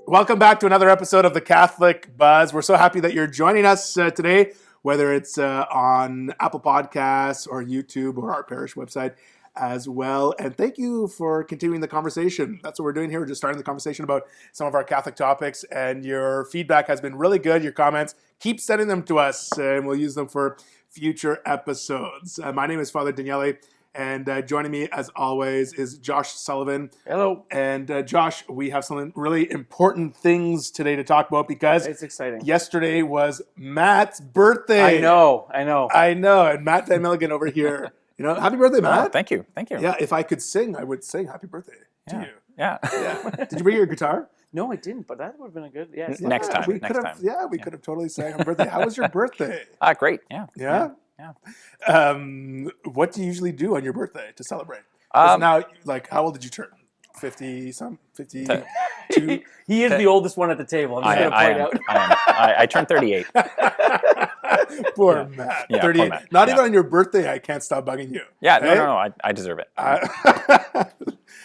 Welcome back to another episode of the Catholic Buzz. We're so happy that you're joining us today, whether it's on Apple Podcasts or YouTube or our parish website as well. And thank you for continuing the conversation. That's what we're doing here. We're just starting the conversation about some of our Catholic topics, and your feedback has been really good. Your comments, keep sending them to us, and we'll use them for future episodes. My name is Father Daniele. And joining me, as always, is Josh Sullivan. Hello. And Josh, we have some really important things today to talk about because it's exciting. Yesterday was Matt's birthday. I know. And Matt Van Milligan over here. Happy birthday, Matt. Oh, thank you. Yeah, if I could sing, I would sing happy birthday to you. Yeah. Did you bring your guitar? No, I didn't, but that would have been a good... Yeah, next time. We could have totally sang happy birthday. How was your birthday? Great. Yeah. What do you usually do on your birthday to celebrate? Now, how old did you turn? 50-some? 52? He is the oldest one at the table. I'm just going to point out. I turned 38. Poor Matt. Yeah, 38. poor Matt. Not even on your birthday, I can't stop bugging you. Yeah, no. I deserve it.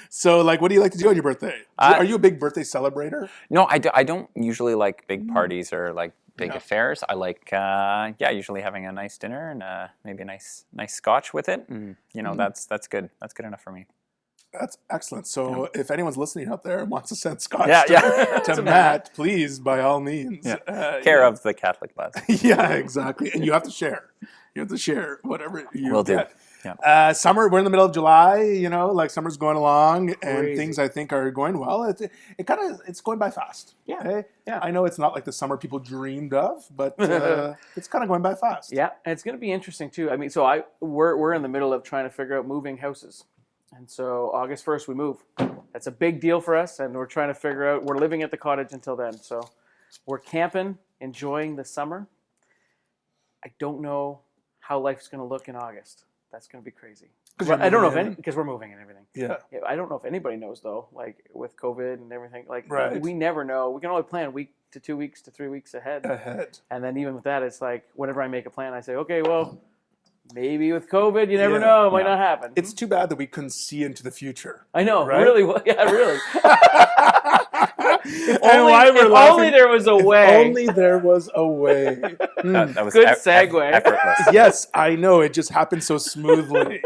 So, what do you like to do on your birthday? Are you a big birthday celebrator? No, I don't usually like big parties or big affairs. I like, usually having a nice dinner and maybe a nice scotch with it. And, that's good. That's good enough for me. That's excellent. So if anyone's listening out there and wants to send scotch to Matt, please, by all means. Yeah. Care of the Catholic Buzz. Yeah, exactly. And you have to share. You have to share whatever you Will get. do. Yeah. Summer, we're in the middle of July, summer's going along and Crazy. Things I think are going well. It's going by fast. Yeah. Okay? Yeah. I know it's not like the summer people dreamed of, but it's kind of going by fast. Yeah, and it's going to be interesting too. I mean, we're in the middle of trying to figure out moving houses. And so August 1st we move. That's a big deal for us, and we're trying to figure out, we're living at the cottage until then. So we're camping, enjoying the summer. I don't know how life's going to look in August. That's going to be crazy. I don't know because we're moving and everything. Yeah. I don't know if anybody knows though, with COVID and everything. Right. We never know. We can only plan a week to 2 weeks to 3 weeks ahead. And then even with that, it's whenever I make a plan, I say, okay, well, maybe with COVID, you never know. It might not happen. It's too bad that we couldn't see into the future. I know. Right? Really. Yeah, really. If If only there was a way. If only there was a way. That was good segue. Effortless. Yes, I know. It just happened so smoothly,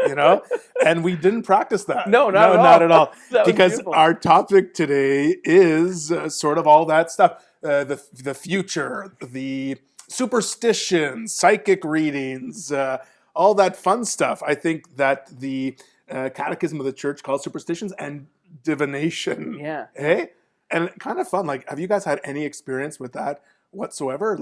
And we didn't practice that. No, not at all. Because beautiful. our topic today is sort of all that stuff. The future, the superstitions, psychic readings, all that fun stuff. I think that the Catechism of the Church calls superstitions and divination. Yeah. Hey? And kind of fun. Have you guys had any experience with that whatsoever?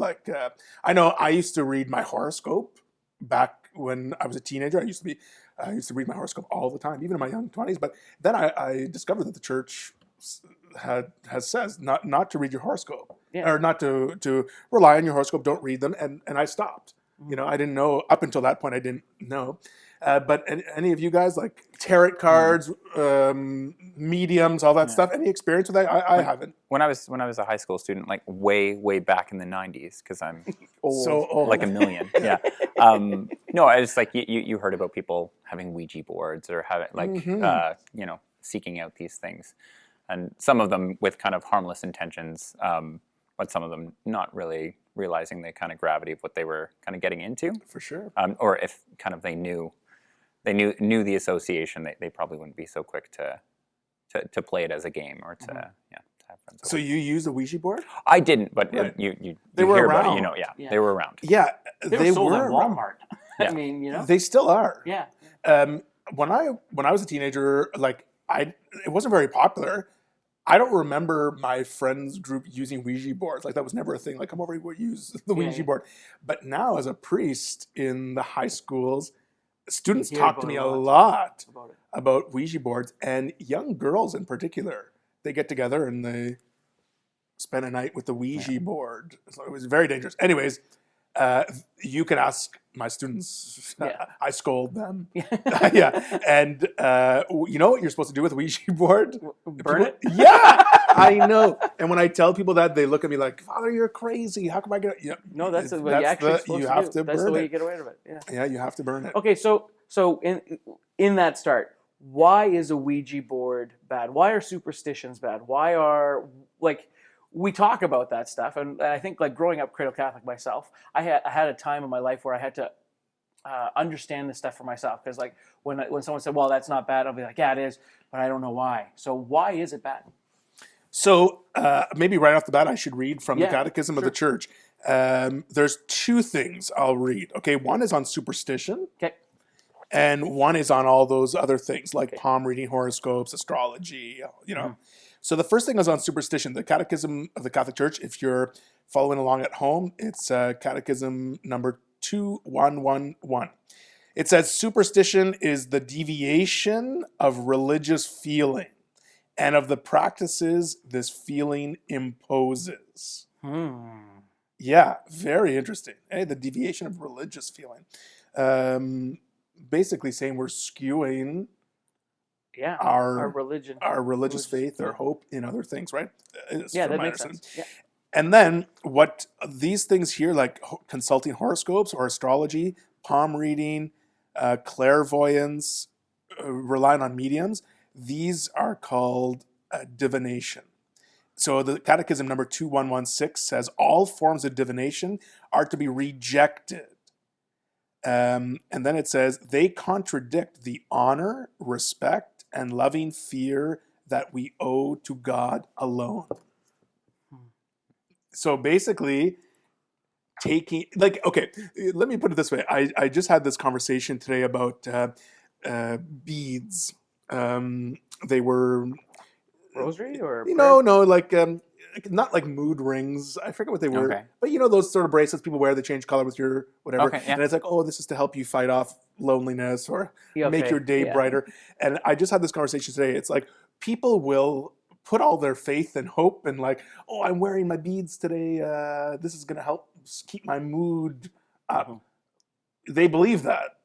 I know I used to read my horoscope back when I was a teenager. I used to read my horoscope all the time, even in my young 20s. But then I discovered that the church has says not to read your horoscope, or not to rely on your horoscope. Don't read them. And I stopped. I didn't know up until that point. I didn't know. But any of you guys tarot cards, mediums, all that stuff? Any experience with that? I haven't. When I was a high school student, way back in the 90s, because I'm so old, like a million. Yeah. No, I just you heard about people having Ouija boards or having seeking out these things, and some of them with kind of harmless intentions, but some of them not really realizing the kind of gravity of what they were kind of getting into. For sure. Or if kind of they knew the association, they probably wouldn't be so quick to play it as a game or to have friends. So you used a Ouija board? I didn't, but Right. you They were hear around. about it, they were around. Yeah, They were sold at around. Walmart. Yeah. I mean, They still are. Yeah. When I was a teenager, it wasn't very popular. I don't remember my friends group using Ouija boards. That was never a thing. Come over, we'll use the Ouija board. But now, as a priest in the high schools, students talk to me a lot about Ouija boards, and young girls in particular. They get together and they spend a night with the Ouija board. So it was very dangerous. Anyways, you can ask my students. I scold them. Yeah. And you know what you're supposed to do with a Ouija board? Burn it? Yeah, I know. And when I tell people that, they look at me like, Father, you're crazy. How come I get it? Yeah. No, that's what you actually supposed you to have do. to That's burn the way it. you get away with it. Yeah. Yeah, you have to burn it. Okay, so in that start, why is a Ouija board bad? Why are superstitions bad? Why are we talk about that stuff, and I think like growing up cradle Catholic myself, I had a time in my life where I had to understand this stuff for myself, because like when someone said, "Well, that's not bad," I'll be like, "Yeah, it is," but I don't know why. So why is it bad? So maybe right off the bat, I should read from the Yeah, Catechism of sure. the Church. There's two things I'll read. Okay, one is on superstition, Okay. and one is on all those other things like Okay. palm reading, horoscopes, astrology. So the first thing is on superstition. The Catechism of the Catholic Church. If you're following along at home, it's Catechism number 2111. It says superstition is the deviation of religious feeling and of the practices this feeling imposes. Yeah, very interesting. Hey, the deviation of religious feeling. Basically saying we're skewing our religion, our religious faith, our hope in other things, right? Yeah, that makes sense. Yeah. And then what these things here, like consulting horoscopes or astrology, palm reading, clairvoyance, relying on mediums, these are called divination. So the Catechism number 2116 says all forms of divination are to be rejected. And then it says they contradict the honor, respect, and loving fear that we owe to God alone. So basically, okay, let me put it this way. I just had this conversation today about beads. They were Rosary or no, like not like mood rings. I forget what they were, Okay. but those sort of bracelets people wear that change color with your whatever. Okay, yeah. And it's like, oh, this is to help you fight off loneliness or Yeah, make okay, your day yeah. brighter. And I just had this conversation today. It's like people will put all their faith and hope and like, oh, I'm wearing my beads today. This is going to help keep my mood up. They believe that,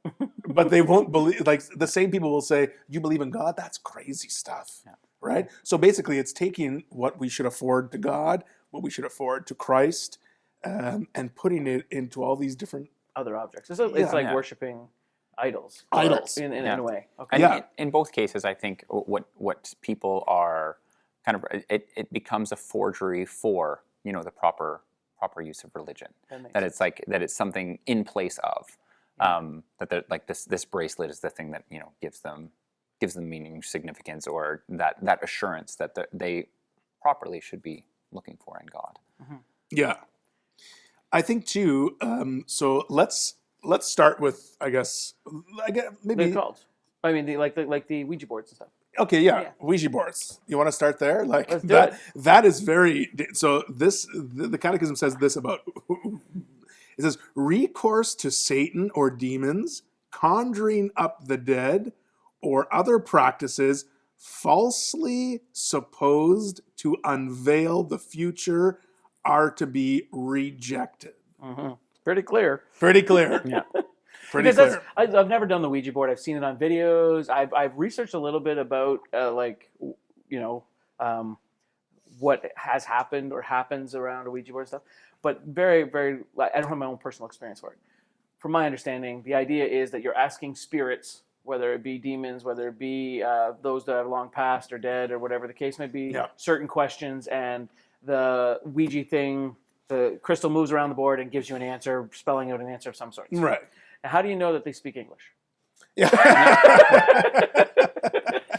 but they won't believe. Like the same people will say, "You believe in God? That's crazy stuff." Yeah. Right? So basically, it's taking what we should afford to God, what we should afford to Christ, and putting it into all these different other objects. It's like Yeah. worshiping idols. Idols. in Yeah. a way. Okay. And Yeah. in both cases, I think what people are kind of it becomes a forgery for the proper use of religion. That it's like that it's something in place of that they're, like this bracelet is the thing that gives them meaning, significance, or that assurance that they properly should be looking for in God. Yeah, I think too. So let's start with maybe They're called. I mean, like the Ouija boards and stuff. okay, yeah, Yeah. Ouija boards. You want to start there? Like Let's do that. it. That is very. So the Catechism says this about. It says recourse to Satan or demons, conjuring up the dead, or other practices falsely supposed to unveil the future are to be rejected. Pretty clear. Pretty clear. Yeah. Pretty Because clear. I've never done the Ouija board. I've seen it on videos. I've researched a little bit about what has happened or happens around a Ouija board and stuff, but very, very. I don't have my own personal experience for it. From my understanding, the idea is that you're asking spirits, whether it be demons, whether it be those that have long passed or dead or whatever the case may be, Yeah. certain questions, and the Ouija thing, the crystal moves around the board and gives you an answer, spelling out an answer of some sort. Right. Now, how do you know that they speak English? Yeah.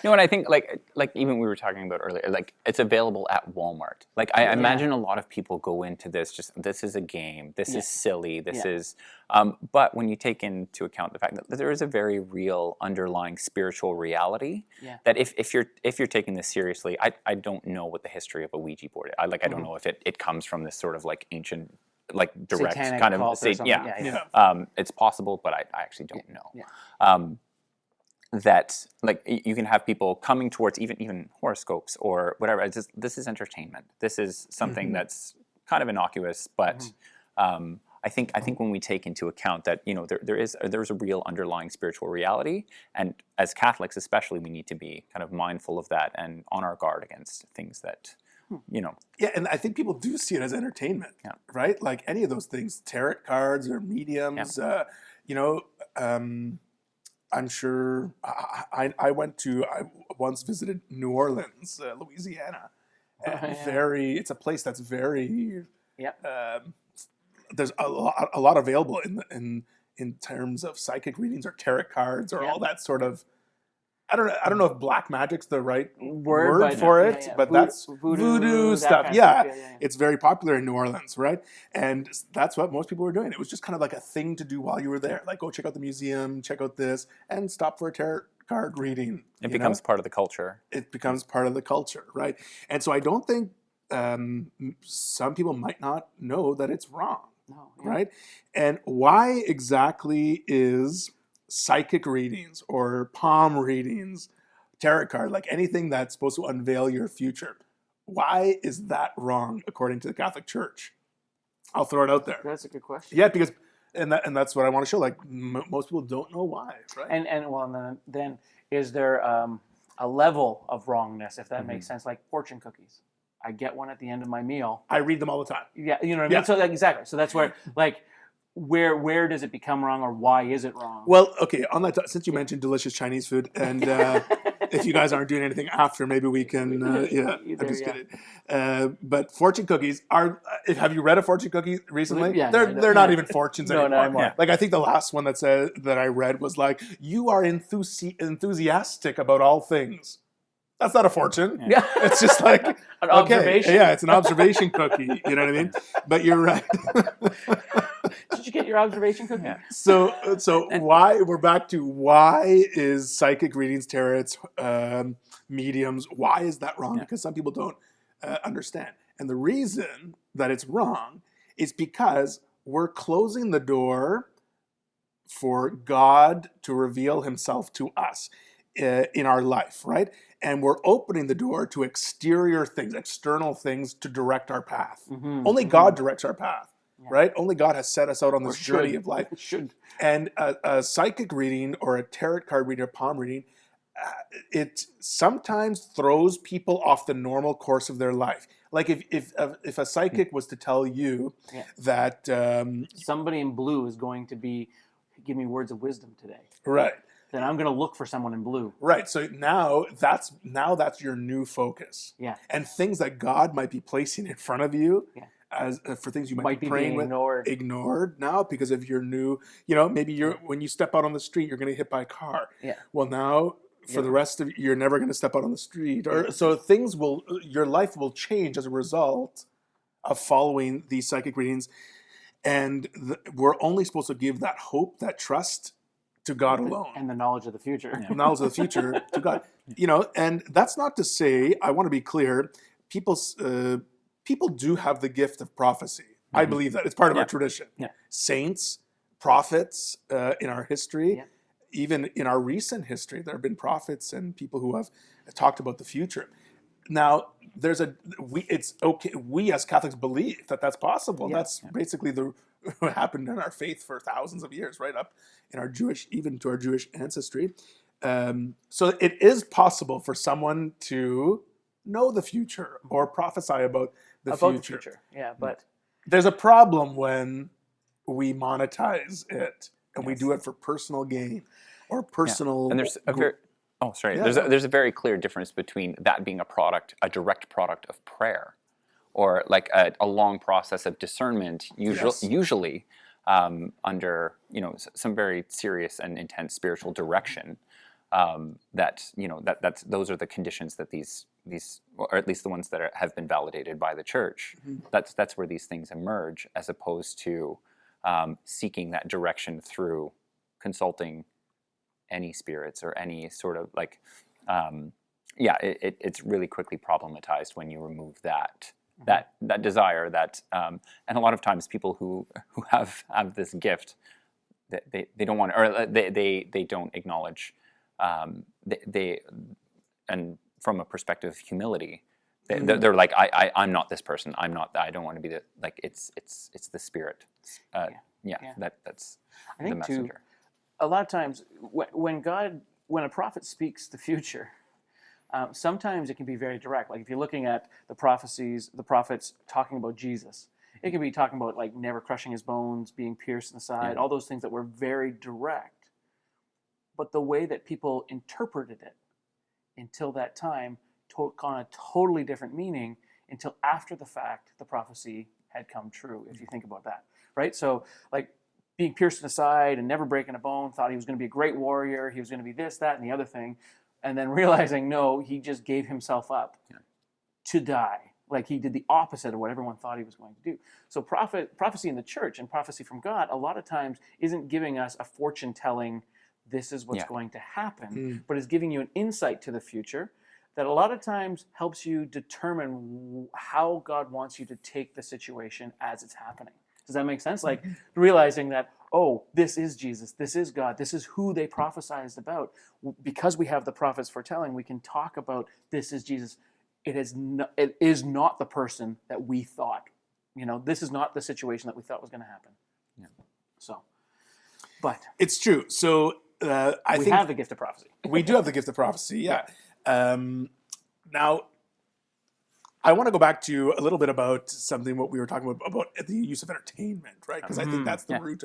And I think like even we were talking about earlier, like it's available at Walmart. Like I imagine a lot of people go into this this is a game, this is silly, this is. But when you take into account the fact that there is a very real underlying spiritual reality, that if you're taking this seriously, I don't know what the history of a Ouija board is. I don't know if it comes from this sort of like ancient, like direct Satanic kind of cult or something. yeah. It's possible, but I actually don't know. Yeah. That like you can have people coming towards even horoscopes or whatever. This is entertainment. This is something that's kind of innocuous, but I think when we take into account that there's a real underlying spiritual reality, and as Catholics especially, we need to be kind of mindful of that and on our guard against things that Yeah, and I think people do see it as entertainment, right? Like any of those things, tarot cards or mediums. I'm sure I once visited New Orleans, Louisiana, It's a place that's very, Yeah. there's a lot available in terms of psychic readings or tarot cards or Yeah. all that sort of. I don't know if black magic's the right Word, word for it, but that's voodoo that stuff. kind of Yeah. yeah. It's very popular in New Orleans, right? And that's what most people were doing. It was just kind of like a thing to do while you were there. Like, go check out the museum, check out this, and stop for a tarot card reading. It becomes part of the culture. It becomes part of the culture, right? And so I don't think some people might not know that it's wrong, No, right? And why exactly is psychic readings or palm readings, tarot card, like anything that's supposed to unveil your future, why is that wrong according to the Catholic Church? I'll throw it out there. That's a good question. Yeah, because and that's what I want to show. Like most people don't know why, right? And then is there a level of wrongness, if that makes sense, like fortune cookies? I get one at the end of my meal. I read them all the time. Yeah, you know what I mean. So exactly. So that's where where does it become wrong, or why is it wrong? Well, okay. On that, since you mentioned delicious Chinese food, and if you guys aren't doing anything after, maybe we can. I'm just kidding. But fortune cookies are. Have you read a fortune cookie recently? Yeah, they're not even fortunes anymore. No, anymore. Like I think the last one that I read was like, you are enthusiastic about all things. That's not a fortune. Yeah. It's just like an observation. Yeah, it's an observation cookie. You know what I mean? But you're right. Did you get your observation cookie? Yeah. So why we're back to why is psychic readings, tarots, mediums? Why is that wrong? Yeah. Because some people don't understand, and the reason that it's wrong is because we're closing the door for God to reveal Himself to us in our life, right? And we're opening the door to exterior things, external things to direct our path. Only God directs our path, right? Only God has set us out on this journey of life. Should. And a psychic reading or a tarot card reading or palm reading, it sometimes throws people off the normal course of their life. Like if a psychic was to tell you that somebody in blue is going to give me words of wisdom today, right? Then I'm going to look for someone in blue. Right. So now that's your new focus. Yeah. And things that God might be placing in front of you as for things you might be praying with, ignored now because of your new, maybe when you step out on the street, you're going to get hit by a car. Yeah. Well, now for the rest of you're never going to step out on the street, or so your life will change as a result of following these psychic readings, and we're only supposed to give that hope, that trust to God alone. And the knowledge of the future. The knowledge of the future to God. And that's not to say, I want to be clear, people do have the gift of prophecy. I believe that. It's part of our tradition. Yeah. Saints, prophets in our history, even in our recent history, there have been prophets and people who have talked about the future. Now, it's okay. We as Catholics believe that that's possible. Yeah. That's basically what happened in our faith for thousands of years, right up in our even to our Jewish ancestry. So it is possible for someone to know the future or prophesy about the future. Yeah, but there's a problem when we monetize it and we do it for personal gain or personal. And there's there's a very clear difference between that being a direct product of prayer, or like a long process of discernment, usually under some very serious and intense spiritual direction. Those are the conditions that these, or at least the ones that have been validated by the Church. That's where these things emerge, as opposed to seeking that direction through consulting any spirits or any sort of it's really quickly problematized when you remove that desire, and a lot of times people who have this gift, they don't want to, or they don't acknowledge, and from a perspective of humility, they're like, I'm not this person, I don't want to be the, like, it's the Spirit. That's I think the messenger. A lot of times when a prophet speaks the future, sometimes it can be very direct. Like if you're looking at the prophets talking about Jesus, it can be talking about like never crushing his bones, being pierced in the side, all those things that were very direct. But the way that people interpreted it until that time on a totally different meaning until after the fact the prophecy had come true, if you think about that, right? So like being pierced in the side and never breaking a bone, thought he was going to be a great warrior, he was going to be this, that, and the other thing, and then realizing, no, he just gave himself up to die. Like he did the opposite of what everyone thought he was going to do. So prophecy in the church and prophecy from God a lot of times isn't giving us a fortune telling, this is what's going to happen, but is giving you an insight to the future that a lot of times helps you determine how God wants you to take the situation as it's happening. Does that make sense? Like realizing that, oh, this is Jesus, this is God, this is who they prophesied about. Because we have the prophets foretelling, we can talk about this is Jesus. It is not the person that we thought. This is not the situation that we thought was going to happen. Yeah. So, but it's true. So I think we have the gift of prophecy. We do have the gift of prophecy. Yeah. Now, I want to go back to a little bit about something what we were talking about the use of entertainment, right? Because I think that's the root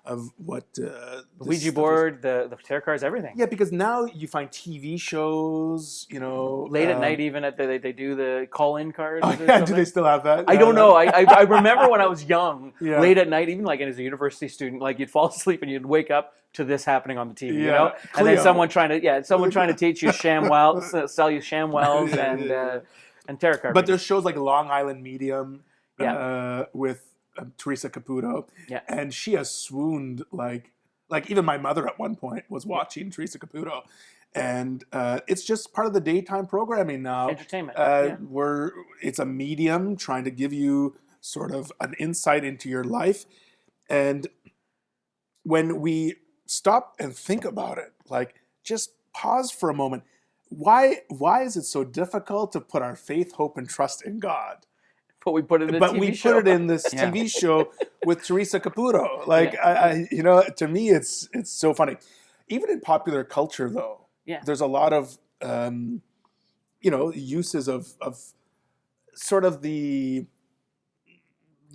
of what the Ouija board, the tarot cards, everything. Yeah, because now you find TV shows, late at night, even at they do the call-in cards. Oh, yeah, do they still have that? I don't know. I remember when I was young, late at night, even like as a university student, like you'd fall asleep and you'd wake up to this happening on the TV, and then someone trying to teach you ShamWows, sell you ShamWows and tarot cards. But there's shows like Long Island Medium with Teresa Caputo, and she has swooned like even my mother at one point was watching Teresa Caputo, and it's just part of the daytime programming now. Entertainment. Where it's a medium trying to give you sort of an insight into your life, and when we stop and think about it, like just pause for a moment. Why is it so difficult to put our faith, hope, and trust in God? But we put it in a TV show. Put it in this TV show with Teresa Caputo. Like, to me, it's so funny. Even in popular culture, though, there's a lot of, uses of sort of the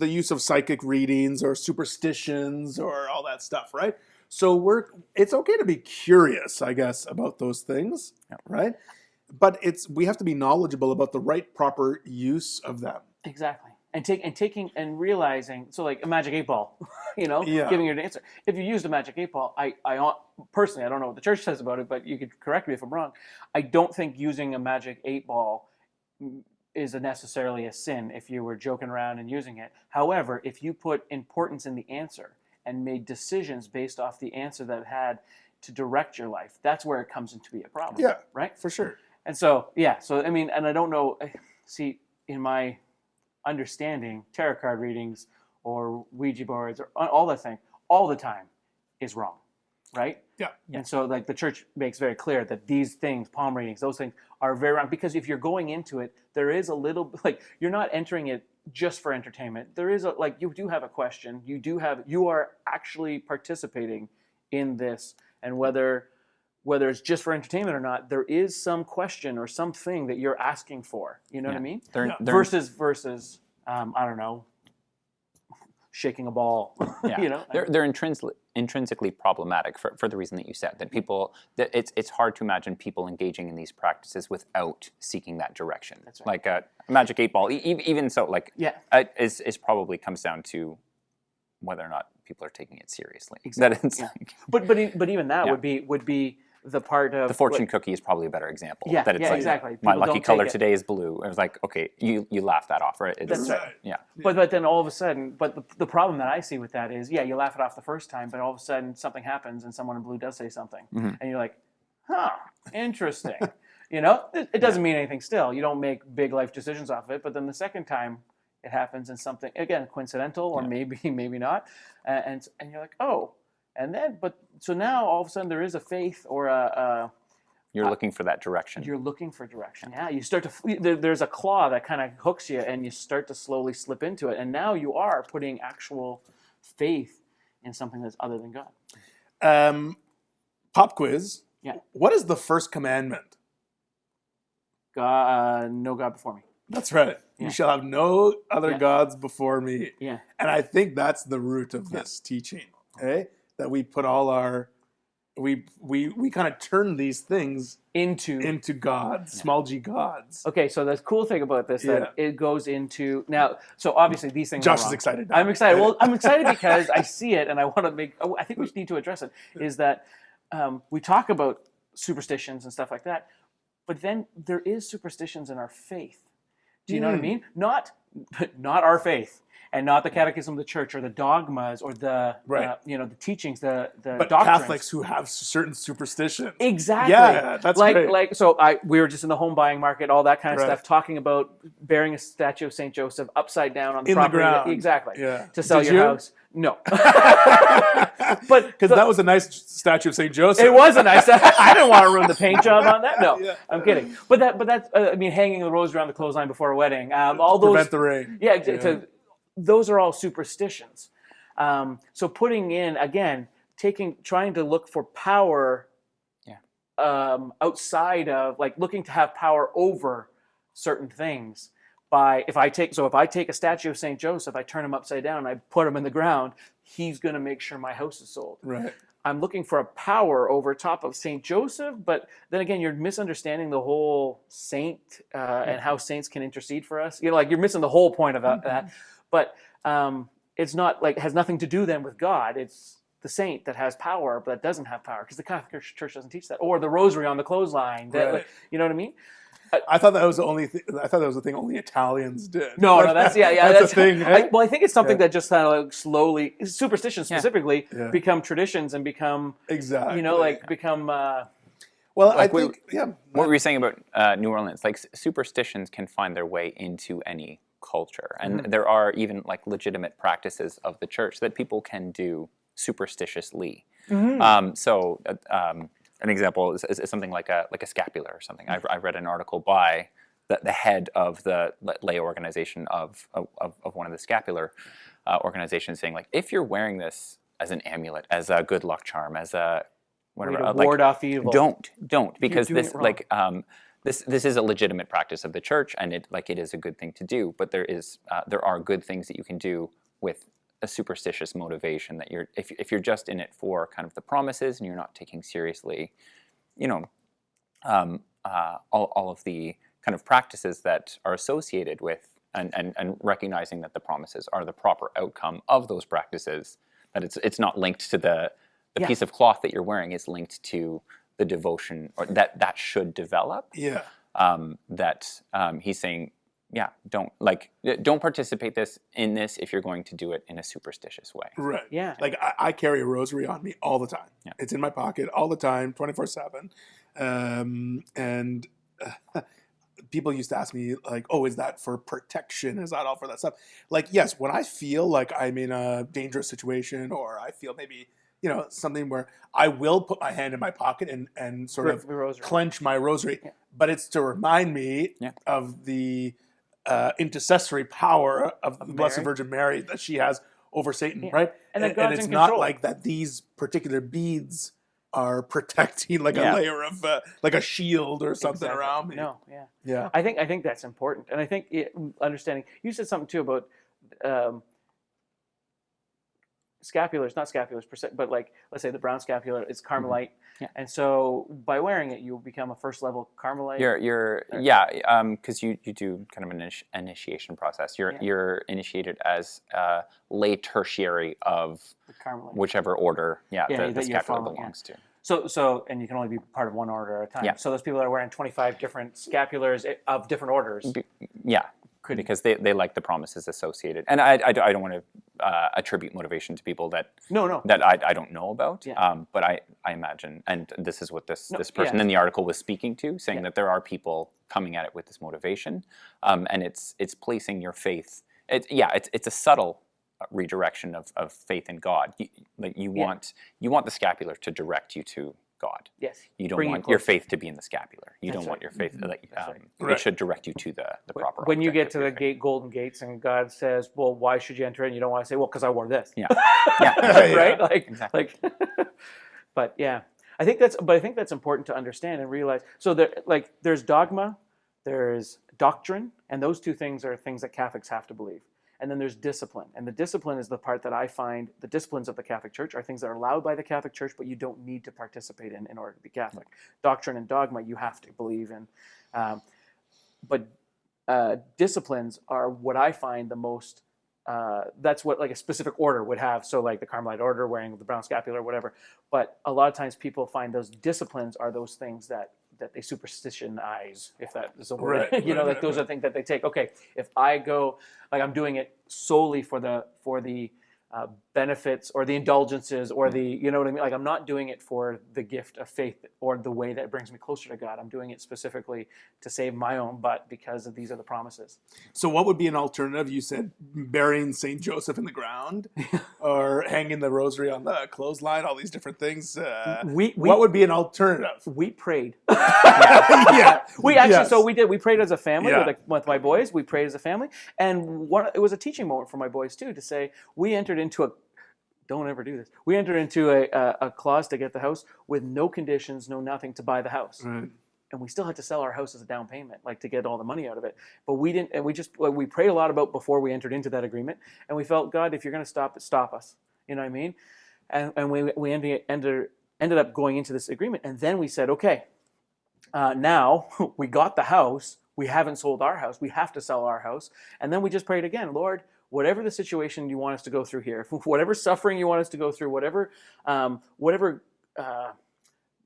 use of psychic readings or superstitions or all that stuff, right? So it's okay to be curious, I guess, about those things, right? But we have to be knowledgeable about the right, proper use of them. Exactly. And realizing, so like a magic 8-ball, giving you an answer. If you used a magic 8-ball, I personally, I don't know what the church says about it, but you could correct me if I'm wrong. I don't think using a magic 8-ball is necessarily a sin if you were joking around and using it. However, if you put importance in the answer and made decisions based off the answer that it had to direct your life, that's where it comes into be a problem. Yeah, right? For sure. And so, I mean, and I don't know, see, in my understanding, tarot card readings or Ouija boards or all that thing, all the time is wrong, right? Yeah. And so, like, the church makes very clear that these things, palm readings, those things are very wrong, because if you're going into it, there is a little, like, you're not entering it just for entertainment. There is you do have a question. You are actually participating in this, and whether it's just for entertainment or not, there is some question or something that you're asking for. You know what I mean? Versus, I don't know, shaking a ball. Yeah. They're intrinsically problematic for the reason that you said, that it's hard to imagine people engaging in these practices without seeking that direction. That's right. Like a magic 8-ball, even so, is probably comes down to whether or not people are taking it seriously. Exactly. But even that would be the part of the fortune cookie is probably a better example. Yeah, that it's like, exactly. My People lucky color today is blue. It was like, okay, you laugh that off, right? That's right. Yeah. But then all of a sudden, the problem that I see with that is, you laugh it off the first time, but all of a sudden something happens and someone in blue does say something, and you're like, interesting. It doesn't mean anything still. You don't make big life decisions off of it, but then the second time it happens and something, again, coincidental or maybe not, and you're like, oh. And then, so now all of a sudden there is a faith or you're looking for that direction. You're looking for direction. Yeah, you start to, there's a claw that kind of hooks you, and you start to slowly slip into it. And now you are putting actual faith in something that's other than God. Pop quiz. Yeah. What is the first commandment? No God before me. That's right. Yeah. You shall have no other gods before me. Yeah. And I think that's the root of this teaching. Okay? That we put all our we kind of turn these things into gods, small g gods. Okay, so the cool thing about this that it goes into now. So obviously these things. Josh are wrong. is excited now. I'm excited. Well, I'm excited because I see it and I want to make. I think we need to address it. Is that we talk about superstitions and stuff like that, but then there is superstitions in our faith. Do you know what I mean? Not our faith. And not the catechism of the church or the dogmas or the the teachings, the but doctrines. Catholics who have certain superstitions. Exactly. Yeah, that's great. So we were just in the home buying market, all that kind of stuff, talking about burying a statue of Saint Joseph upside down on the property. The ground. Exactly. Yeah. To sell your house. No. But because that was a nice statue of Saint Joseph. It was a nice. I didn't want to ruin the paint job on that. No, Yeah. I'm kidding. But that's I mean, hanging the rose around the clothesline before a wedding. All those prevent the rain. Yeah. Those are all superstitions. So putting in, again, trying to look for power outside of, like, looking to have power over certain things. If I take a statue of St. Joseph, I turn him upside down, I put him in the ground, he's going to make sure my house is sold. Right. I'm looking for a power over top of St. Joseph, but then again, you're misunderstanding the whole saint and how saints can intercede for us. You're missing the whole point of that. But it's not has nothing to do then with God. It's the saint that has power, but doesn't have power because the Catholic Church doesn't teach that. Or the rosary on the clothesline. Right. You know what I mean? I thought that was the only thing. I thought that was the thing only Italians did. No, that's that's the thing. Right? I think it's something that just kind of slowly, superstitions specifically, become traditions and become become. Well, I think What were you saying about New Orleans? Like superstitions can find their way into any culture, and there are even like legitimate practices of the church that people can do superstitiously. An example is something like a scapular or something. I read an article by the head of the lay organization of one of the scapular organizations saying, like, if you're wearing this as an amulet, as a good luck charm, as a whatever, ward off evil, don't because this this is a legitimate practice of the church, and it is a good thing to do. But there are good things that you can do with a superstitious motivation, that if you're just in it for kind of the promises and you're not taking seriously, all of the kind of practices that are associated with and recognizing that the promises are the proper outcome of those practices, that it's not linked to the piece of cloth that you're wearing, it's linked to the devotion or that should develop. Yeah. He's saying, don't participate in this if you're going to do it in a superstitious way. Right. Yeah. Like I carry a rosary on me all the time. Yeah. It's in my pocket all the time, 24/7. And people used to ask me, like, oh, is that for protection? Is that all for that stuff? Like, yes, when I feel like I'm in a dangerous situation, or I feel maybe, something where I will put my hand in my pocket and sort of clench my rosary. Yeah. But it's to remind me of the intercessory power of the Blessed Virgin Mary that she has over Satan, right? And it's not like that these particular beads are protecting like a layer of like a shield or something around me. No, yeah. I think that's important, and I think understanding. You said something too about scapulars, not scapulars per se, but like, let's say the brown scapular is Carmelite, and so by wearing it, you become a first level Carmelite. Because you do kind of an initiation process. You're initiated as lay tertiary of whichever order the scapular belongs to. So and you can only be part of one order at a time. Yeah. So those people that are wearing 25 different scapulars of different orders. Because they like the promises associated, and I don't want to attribute motivation to people that I don't know about. Yeah. But I imagine, and this is what this person in the article was speaking to, saying that there are people coming at it with this motivation, and it's placing your faith. It's a subtle redirection of faith in God. You want the scapular to direct you to God. Yes. You don't want your faith to be in the scapular. You don't want your faith. It should direct you to the proper. When you get to the golden gates and God says, "Well, why should you enter?" and you don't want to say, "Well, because I wore this." Yeah. Right. Like exactly. But I think that's important to understand and realize. So there's dogma, there's doctrine, and those two things are things that Catholics have to believe. And then there's discipline. And the discipline is the part that I find, the disciplines of the Catholic Church are things that are allowed by the Catholic Church, but you don't need to participate in order to be Catholic. Doctrine and dogma you have to believe in. But disciplines are what I find the most, that's what like a specific order would have. So like the Carmelite order, wearing the brown scapular or whatever. But a lot of times people find those disciplines are those things that they superstitionize, if that is a word. Right, You know, right, like those right. are things that they take. Okay, if I go, like I'm doing it solely for the benefits or the indulgences or the, you know what I mean? Like I'm not doing it for the gift of faith or the way that brings me closer to God. I'm doing it specifically to save my own butt because of these are the promises. So what would be an alternative? You said burying Saint Joseph in the ground, or hanging the rosary on the clothesline. All these different things. What would be an alternative? We prayed. Yeah, We actually, Yes. so we did. We prayed as a family Yeah. with my boys. We prayed as a family, and it was a teaching moment for my boys too to say we entered into a. Don't ever do this. We entered into a clause to get the house with no conditions, no nothing to buy the house, Right. and we still had to sell our house as a down payment, like to get all the money out of it. But we didn't, and we prayed a lot about before we entered into that agreement, and we felt, God, if you're going to stop it, stop us. You know what I mean? And we ended up going into this agreement, and then we said, okay. Now we got the house. We haven't sold our house. We have to sell our house. And then we just prayed again, Lord, whatever the situation you want us to go through here, whatever suffering you want us to go through, whatever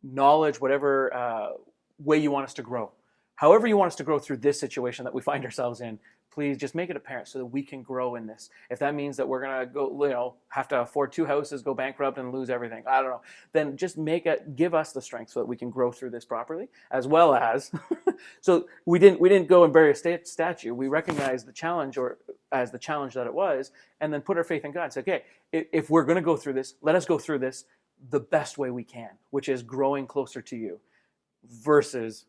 knowledge, whatever way you want us to grow, however you want us to grow through this situation that we find ourselves in, please just make it apparent so that we can grow in this. If that means that we're going to go, have to afford 2 houses, go bankrupt and lose everything, I don't know, then just give us the strength so that we can grow through this properly, as well as, so we didn't go and bury a statue. We recognized the challenge as the challenge that it was, and then put our faith in God and say, okay, if we're going to go through this, let us go through this the best way we can, which is growing closer to you versus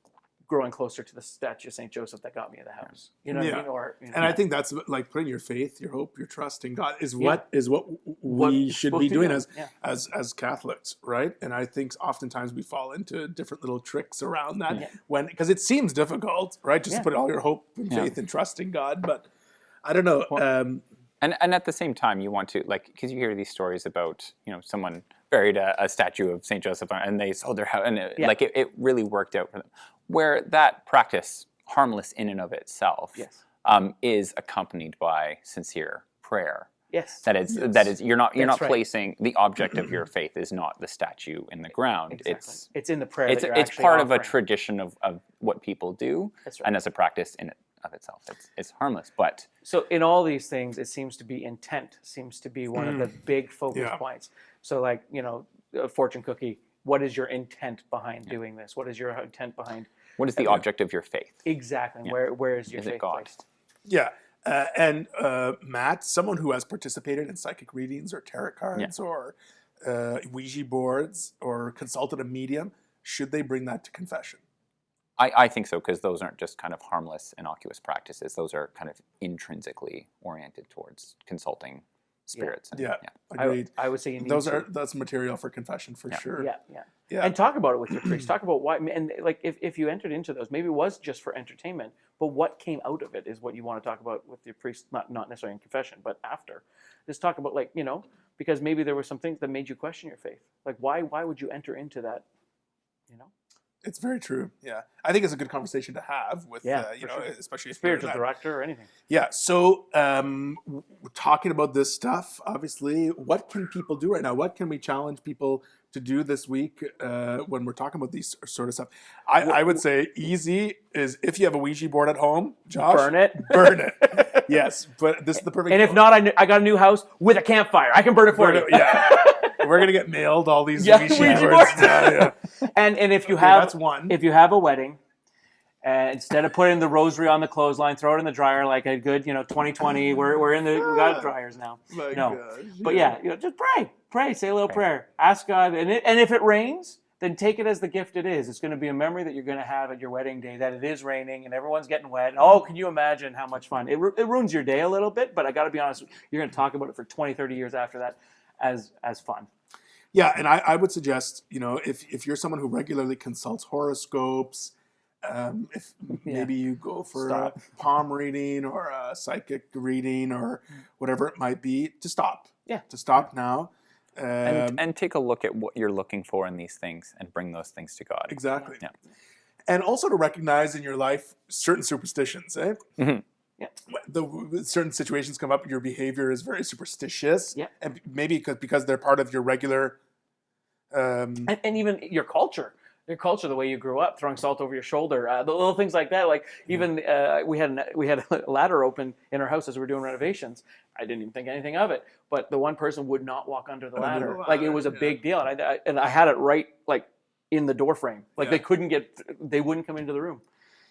growing closer to the statue of St. Joseph that got me the house. You know what I mean? Or, And I think that's like putting your faith, your hope, your trust in God is what we should be doing as Catholics, right? And I think oftentimes we fall into different little tricks around that because it seems difficult, right? Just to put all your hope and faith and trust in God, but I don't know. And at the same time, you want to, like, because you hear these stories about, someone buried a statue of St. Joseph and they sold their house, and it really worked out for them. Where that practice, harmless in and of itself, is accompanied by sincere prayer. Yes. That is, you're not placing the object of your faith is not the statue in the ground. Exactly. It's in the prayer. It's part of a tradition of what people do, That's right. and as a practice in it of itself, it's harmless. But so in all these things, it seems to be intent seems to be one of the big focus points. So like a fortune cookie. What is your intent behind doing this? What is your intent behind? What is the object of your faith? Exactly. Yeah. Where is your faith God? placed? Yeah. And Matt, someone who has participated in psychic readings or tarot cards or Ouija boards or consulted a medium, should they bring that to confession? I think so, because those aren't just kind of harmless, innocuous practices. Those are kind of intrinsically oriented towards consulting spirits. Agreed. I would say you need that's material for confession for sure. Yeah. And talk about it with your priest. Talk about why, and like if you entered into those, maybe it was just for entertainment, but what came out of it is what you want to talk about with your priest, not necessarily in confession, but after. Just talk about because maybe there were some things that made you question your faith. Like why would you enter into that? It's very true. Yeah, I think it's a good conversation to have with especially a spiritual director or anything. Yeah. So talking about this stuff, obviously, what can people do right now? What can we challenge people to do this week when we're talking about these sort of stuff? I would say easy is if you have a Ouija board at home, Josh, burn it. Burn it. Yes, but this is the perfect. And if not, I got a new house with a campfire. I can burn it for you. Yeah. We're gonna get mailed all these Ouija boards. Yeah. And if you have that's one. If you have a wedding, instead of putting the rosary on the clothesline, throw it in the dryer like a good 2020. We got dryers now. My no, gosh, but just pray, say a little prayer, ask God, and if it rains, then take it as the gift it is. It's going to be a memory that you're going to have at your wedding day that it is raining and everyone's getting wet. Oh, can you imagine how much fun? It ruins your day a little bit, but I got to be honest, you're going to talk about it for 20, 30 years after that as fun. Yeah, and I would suggest, if you're someone who regularly consults horoscopes, If maybe you go for Stop. a palm reading or a psychic reading or whatever it might be, to stop. Yeah. To stop now. And take a look at what you're looking for in these things and bring those things to God. Exactly. Yeah. And also to recognize in your life certain superstitions, eh? Mhm. Yeah. Certain situations come up, your behavior is very superstitious. Yeah. And maybe because they're part of your regular... And even your culture, the way you grew up, throwing salt over your shoulder, the little things like that. Like even we had a ladder open in our house as we were doing renovations. I didn't even think anything of it, but the one person would not walk under the ladder. Like it was a big deal, and I had it right like in the door frame. Like they wouldn't come into the room.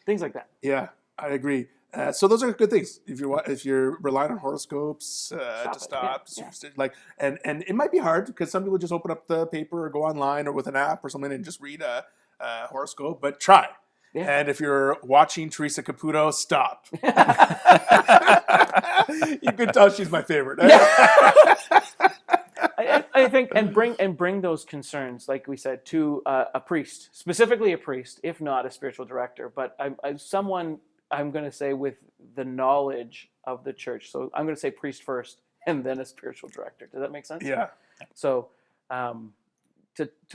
Things like that. Yeah, I agree. So those are good things. If you're relying on horoscopes to stop, like, and it might be hard because some people just open up the paper or go online or with an app or something and just read a horoscope. But try. Yeah. And if you're watching Teresa Caputo, stop. You can tell she's my favorite. I think, and bring those concerns, like we said, to a priest, specifically a priest, if not a spiritual director, but someone. I'm going to say with the knowledge of the church. So I'm going to say priest first and then a spiritual director. Does that make sense? Yeah. So to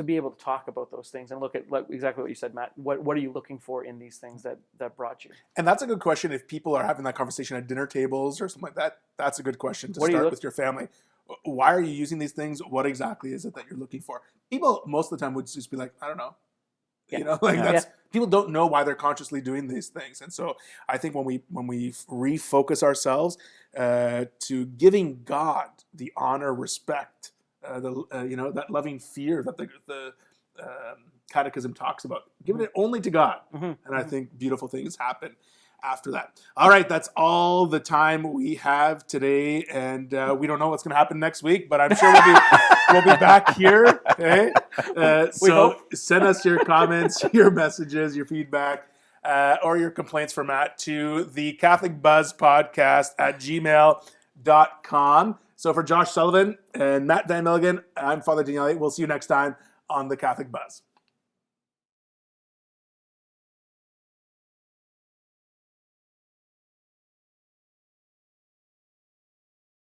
be able to talk about those things and look at exactly what you said, Matt, what are you looking for in these things that brought you? And that's a good question. If people are having that conversation at dinner tables or something like that, that's a good question to start with your family. Why are you using these things? What exactly is it that you're looking for? People most of the time would just be like, I don't know. Yeah. People don't know why they're consciously doing these things. And so I think when we refocus ourselves to giving God the honor, respect, that loving fear that the Catechism talks about, giving it only to God. And I think beautiful things happen after that. All right, that's all the time we have today, and we don't know what's going to happen next week, but I'm sure we'll be back here. Okay, so send us your comments, your messages, your feedback, or your complaints for Matt to the Catholic Buzz Podcast at gmail.com. So for Josh Sullivan and Matt Van Milligan, I'm Father Daniele. We'll see you next time on the Catholic Buzz.